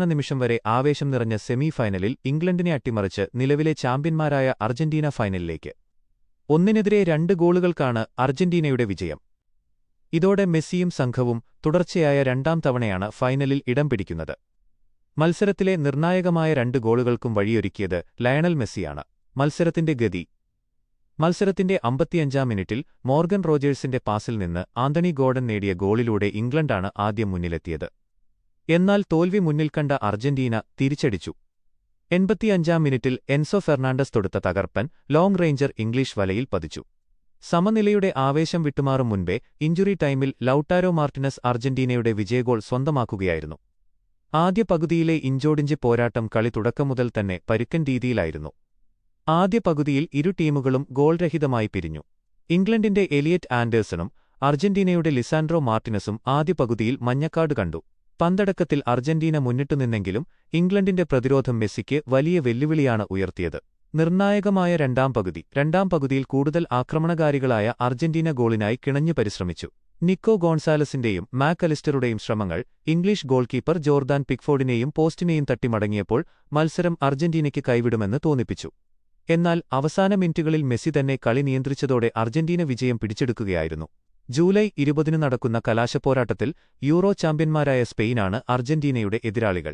നിമിഷം വരെ ആവേശം നിറഞ്ഞ സെമി ഫൈനലിൽ ഇംഗ്ലണ്ടിനെ അട്ടിമറിച്ച് നിലവിലെ ചാമ്പ്യന്മാരായ അർജന്റീന ഫൈനലിലേക്ക് 1-2 ഗോളുകൾക്കാണ് അർജന്റീനയുടെ വിജയം. ഇതോടെ മെസ്സിയും സംഘവും തുടർച്ചയായ 2ാം തവണയാണ് ഫൈനലിൽ ഇടം പിടിക്കുന്നത്. മത്സരത്തിലെ നിർണായകമായ 2 ഗോളുകൾക്കും വഴിയൊരുക്കിയത് ലയണൽ മെസ്സിയാണ്. മത്സരത്തിന്റെ 55ാം മിനിറ്റിൽ മോർഗൻ റോജേഴ്സിന്റെ പാസിൽ നിന്ന് ആന്റണി ഗോർഡൻ നേടിയ ഗോളിലൂടെ ഇംഗ്ലണ്ടാണ് ആദ്യം മുന്നിലെത്തിയത്. എന്നാൽ തോൽവി മുന്നിൽ കണ്ട അർജന്റീന തിരിച്ചടിച്ചു. 85ാം മിനിറ്റിൽ എൻസോ ഫെർണാണ്ടസ് തൊടുത്ത തകർപ്പൻ ലോങ് റേഞ്ചർ ഇംഗ്ലീഷ് വലയിൽ പതിച്ചു. സമനിലയുടെ ആവേശം വിട്ടുമാറും മുൻപേ ഇഞ്ചുറി ടൈമിൽ ലൗട്ടാരോ മാർട്ടിനസ് അർജന്റീനയുടെ വിജയഗോൾ സ്വന്തമാക്കുകയായിരുന്നു. ആദ്യ പകുതിയിലെ ഇഞ്ചോടിഞ്ച് പോരാട്ടം കളി തുടക്കം മുതൽ തന്നെ പരുക്കൻ രീതിയിലായിരുന്നു. ആദ്യ പകുതിയിൽ ഇരു ടീമുകളും ഗോൾരഹിതമായി പിരിഞ്ഞു. ഇംഗ്ലണ്ടിന്റെ എലിയറ്റ് ആൻഡേഴ്സണും അർജന്റീനയുടെ ലിസാൻഡ്രോ മാർട്ടിനസും ആദ്യ പകുതിയിൽ മഞ്ഞക്കാർഡ് കണ്ടു. പന്തടക്കത്തിൽ അർജന്റീന മുന്നിട്ടുനിന്നെങ്കിലും ഇംഗ്ലണ്ടിന്റെ പ്രതിരോധം മെസ്സിക്ക് വലിയ വെല്ലുവിളിയാണ് ഉയർത്തിയത്. നിർണായകമായ രണ്ടാം പകുതിയിൽ കൂടുതൽ ആക്രമണകാരികളായ അർജന്റീന ഗോളിനായി കിണഞ്ഞു പരിശ്രമിച്ചു. നിക്കോ ഗോൺസാലസിന്റെയും മാക് അലിസ്റ്ററുടെയും ശ്രമങ്ങൾ ഇംഗ്ലീഷ് ഗോൾ കീപ്പർ ജോർദാൻ പിക്ഫോർഡിനെയും പോസ്റ്റിനെയും തട്ടി മടങ്ങിയപ്പോൾ മത്സരം അർജന്റീനയ്ക്ക് കൈവിടുമെന്ന് തോന്നിപ്പിച്ചു. എന്നാൽ അവസാന മിനിറ്റുകളിൽ മെസ്സി തന്നെ കളി നിയന്ത്രിച്ചതോടെ അർജന്റീന വിജയം പിടിച്ചെടുക്കുകയായിരുന്നു. ജൂലൈ 20 നടക്കുന്ന കലാശപ്പോരാട്ടത്തിൽ യൂറോ ചാമ്പ്യന്മാരായ സ്പെയിനാണ് അർജന്റീനയുടെ എതിരാളികൾ.